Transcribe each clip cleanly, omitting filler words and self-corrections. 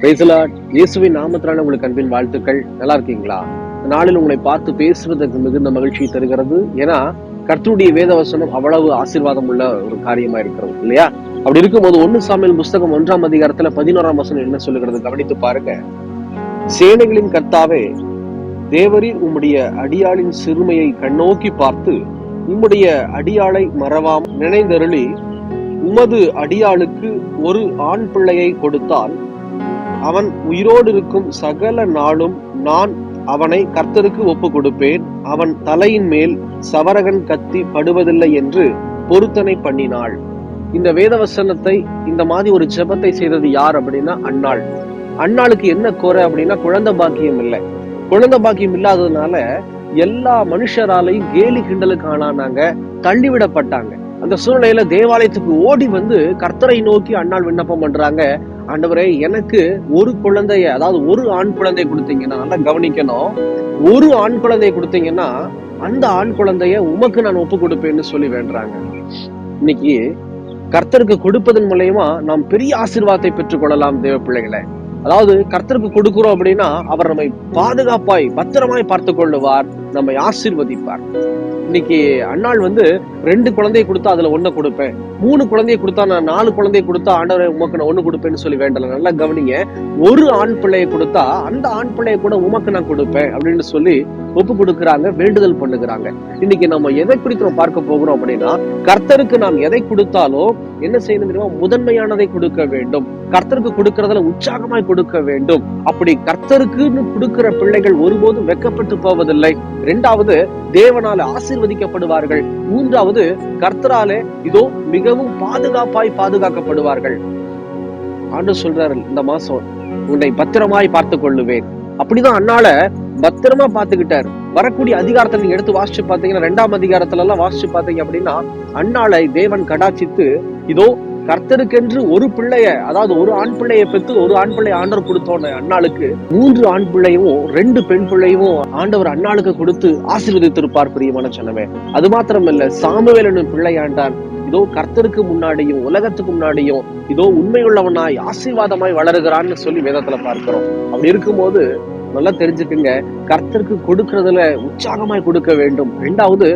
Praise the Lord. இயேசுவின் நாமத்தினால உங்களுக்கு அன்பின் வாழ்த்துக்கள். நல்லா இருக்கீங்களா? இந்த நாளில் உங்களை பார்த்து பேசுவதற்கு மிகுந்த மகிழ்ச்சி தருகிறது. ஏன்னா கர்த்தருடைய வேத வசனம் அவ்வளவு ஆசீர்வாதம் உள்ள ஒரு காரியமா இருக்கிறது இல்லையா? அப்படி இருக்கும்போது 1 சாமுவேல் புஸ்தகம் 1ஆம் அதிகாரத்துல 11ஆம் வசனம் என்ன சொல்லுகிறது கவனித்து பாருங்க. சேனைகளின் கர்த்தாவே, தேவரீர் உம்முடைய அடியாளின் சிறுமையை கண்ணோக்கி பார்த்து உம்முடைய அடியாளை மறவாம் நினைந்தருளி உமது அடியாளுக்கு ஒரு ஆண் பிள்ளையை கொடுத்தால் அவன் உயிரோடு இருக்கும் சகல நாளும் நான் அவனை கர்த்தருக்கு ஒப்பு கொடுப்பேன். அவன் தலையின் மேல் சவரகன் கத்தி படுவதில்லை என்று பொருத்தனை பண்ணினாள். இந்த வேதவசனத்தை இந்த மாதிரி ஒரு ஜெபத்தை செய்தது யார் அப்படின்னா அன்னாள். அன்னாளுக்கு என்ன குறை அப்படின்னா குழந்தை பாக்கியம் இல்லை. குழந்தை பாக்கியம் இல்லாததுனால எல்லா மனுஷராலையும் கேலி கிண்டலுக்கு ஆனானாங்க, தள்ளிவிடப்பட்டாங்க. அந்த சூழ்நிலையில தேவாலயத்துக்கு ஓடி வந்து கர்த்தரை நோக்கி அன்னாள் விண்ணப்பம் பண்றாங்க. ஆண்டவரே, எனக்கு ஒரு குழந்தைய, அதாவது ஒரு ஆண் குழந்தை கொடுத்தீங்கன்னா, நல்லா கவனிக்கணும், ஒரு ஆண் குழந்தைய கொடுத்தீங்கன்னா அந்த ஆண் குழந்தைய உமக்கு நான் ஒப்பு கொடுப்பேன்னு சொல்லி வேண்டுறாங்க. இன்னைக்கு கர்த்தருக்கு கொடுப்பதன் மூலயமா நாம் பெரிய ஆசீர்வாதத்தை பெற்றுக் கொள்ளலாம் தேவ பிள்ளைகளை. அதாவது கர்த்தருக்கு கொடுக்கிறோம் அப்படின்னா அவர் நம்மை பாதுகாப்பாய் பத்திரமாய் பார்த்து கொள்ளுவார், நம்மை ஆசீர்வதிப்பார். இன்னைக்கு அன்னாள் வந்து 2 குழந்தையை கொடுத்தா அதுல 1 கொடுப்பேன், 3 குழந்தையை கொடுத்தா நான் 4 குழந்தையை கொடுத்தா ஆண்டவரே உமக்கு நான் 1 கொடுப்பேன்னு சொல்லி வேண்டல. நல்லா கவனிங்க, ஒரு ஆண் பிள்ளையை கொடுத்தா அந்த ஆண் பிள்ளையை கூட உமக்கு நான் கொடுப்பேன் அப்படின்னு சொல்லி ஒப்பு கொடுக்குறாங்க, வேண்டுதல் பண்ணுகிறாங்க. இன்னைக்கு நம்ம எதை குறித்து நம்ம பார்க்க போகிறோம் அப்படின்னா, கர்த்தருக்கு நாம் எதை கொடுத்தாலும் என்ன செய்யணும் தெரியுமா? முதன்மையானதை கொடுக்க வேண்டும். கர்த்தருக்கு கொடுக்கறதுல உற்சாகமாய் கொடுக்க வேண்டும். அப்படி கர்த்தருக்குன்னு கொடுக்கிற பிள்ளைகள் ஒருபோதும் வெட்கப்பட்டு போவதில்லை. 2வது தேவனால ஆசீர்வதிக்கப்படுவார்கள். 3வது கர்த்தராலே இதோ மிகவும் பாதுகாப்பாய் பாதுகாக்கப்படுவார்கள். ஆண்டவர் சொல்றாரு, இந்த மாசம் உன்னை பத்திரமாய் பார்த்து கொள்ளுவேன். அப்படிதான் அன்னால பத்திரமா பாத்துக்கிட்டாரு. வரக்கூடிய அதிகாரத்தை நீங்க எடுத்து வாசிச்சு பாத்தீங்கன்னா, 2ஆம் அதிகாரத்துல எல்லாம் வாசிச்சு பாத்தீங்க அப்படின்னா, அன்னாளை தேவன் கடாட்சித்து இதோ கர்த்தருக்கென்று ஒரு பிள்ளைய, அதாவது ஒரு ஆண் பிள்ளையை பெற்று ஒரு ஆண் பிள்ளை ஆண்டவர் கொடுத்தோன்னு அன்னாளுக்கு 3 ஆண் பிள்ளையும் 2 பெண் பிள்ளையும் ஆண்டவர் அன்னாளுக்கு கொடுத்து ஆசீர்வதித்திருப்பார். பிரியமான ஜனமே, அது மாத்திரமல்ல, சாமுவேல் என்னும் பிள்ளை ஆண்டான். இதோ கர்த்தருக்கு முன்னாடியும் உலகத்துக்கு முன்னாடியும் இதோ உண்மையுள்ளவனாய் ஆசீர்வாதமாய் வளருகிறான்னு சொல்லி வேதத்துல பார்க்கிறோம். அப்படி இருக்கும்போது நல்லா தெரிஞ்சுக்குங்க, கர்த்தருக்கு கொடுக்கறதுல உற்சாகமாய் கொடுக்க வேண்டும். 2வது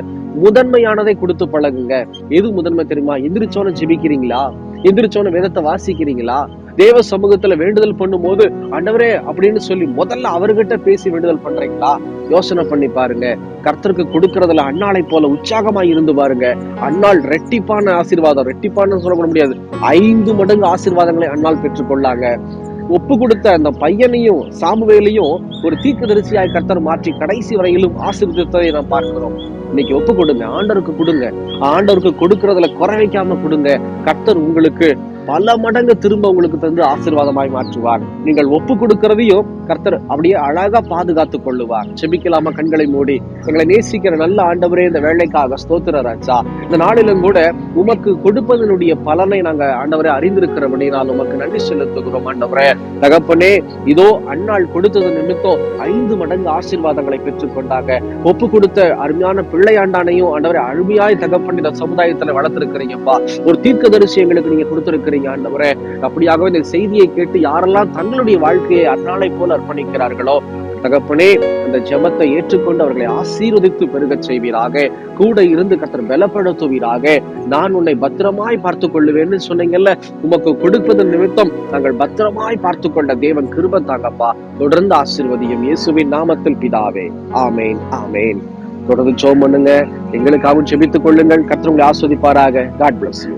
முதன்மையானதை கொடுத்து பழகுங்க. எது முதன்மை தெரியுமா? எந்திரிச்சோன்னு ஜெபிக்கிறீங்களா? எந்திரிச்சோன்னு வேதத்தை வாசிக்கிறீங்களா? தேவ சமூகத்துல வேண்டுதல் பண்ணும் போது ஆண்டவரே அப்படின்னு சொல்லி முதல்ல அவர்கிட்ட பேசி வேண்டுதல் பண்றீங்களா? யோசனை பண்ணி பாருங்க. கர்த்தருக்கு கொடுக்கறதுல அன்னாளை போல உற்சாகமாய் இருந்து பாருங்க. அன்னாள் ரெட்டிப்பான ஆசீர்வாதம், ரெட்டிப்பான்னு சொல்ல முடியாது, 5 மடங்கு ஆசீர்வாதங்களை அன்னாள் பெற்றுக்கொள்ளாங்க. ஒப்பு கொடுத்த அந்த பையனையும் சாமுவேலையும் ஒரு தீர்க்கதரிசியாய் கர்த்தர் மாற்றி கடைசி வரையிலும் ஆசீர்வதித்ததை நாம் பார்க்கிறோம். இன்னைக்கு ஒப்பு கொடுங்க, ஆண்டவருக்கு கொடுங்க. ஆண்டவருக்கு கொடுக்கறதுல குறை வைக்காம கொடுங்க. கர்த்தர் உங்களுக்கு பல மடங்கு திரும்ப உங்களுக்கு தந்து ஆசீர்வாதமாய் மாற்றுவார். நீங்கள் ஒப்பு கொடுக்கிறதையும் கர்த்தர் அப்படியே அழகா பாதுகாத்துக் கொள்ளுவார். செபிக்கலாமா? கண்களை மூடி. எங்களை நேசிக்கிற நல்ல ஆண்டவரே, இந்த வேலைக்காக ஸ்தோத்திர ராஜா. இந்த நாளிலும் கூட உமக்கு கொடுப்பதனுடைய பலனை நாங்க ஆண்டவரே அறிந்திருக்கிறபடினால் உமக்கு நன்றி செலுத்துகிறோம். ஆண்டவரே தகப்பனே, இதோ அன்னாள் கொடுத்தது நிமித்தம் 5 மடங்கு ஆசீர்வாதங்களை பெற்றுக் கொண்டாங்க. ஒப்பு கொடுத்த அருமையான பிள்ளையாண்டானையும் ஆண்டவரே அருமையாய் தகப்பன் இந்த சமுதாயத்துல வளர்த்திருக்கிறீங்கப்பா. ஒரு தீர்க்கதரிசி எங்களுக்கு நீங்க கொடுத்திருக்கிறீங்க ஆண்டவரே. அப்படியாகவே இந்த செய்தியை கேட்டு யாரெல்லாம் தங்களுடைய வாழ்க்கையை அன்னாளை போல அர்ப்பணிக்கிறார்களோ தகப்பனே, அந்த ஜெபத்தை ஏற்றுக்கொண்டு அவர்களை ஆசீர்வதித்து பெருகச் செய்வீராக. கூட இருந்து கர்த்தர் பலப்படுத்துவீராக. நான் உன்னை பத்திரமாய் பார்த்து கொள்ளுவேன்னு சொன்னீங்கல்ல, உமக்கு கொடுப்பதன் நிமித்தம் நாங்கள் பத்திரமாய் பார்த்து கொண்ட தேவன் கிருபை தாங்கப்பா. தொடர்ந்து ஆசீர்வதியும் இயேசுவின் நாமத்தில் பிதாவே, ஆமேன் ஆமேன். தொடர்ந்து ஜெபம் பண்ணுங்க, எங்களுக்காகவும் ஜெபித்துக் கொள்ளுங்கள். கர்த்தர் உங்களை ஆசீர்வதிப்பாராக. God bless you.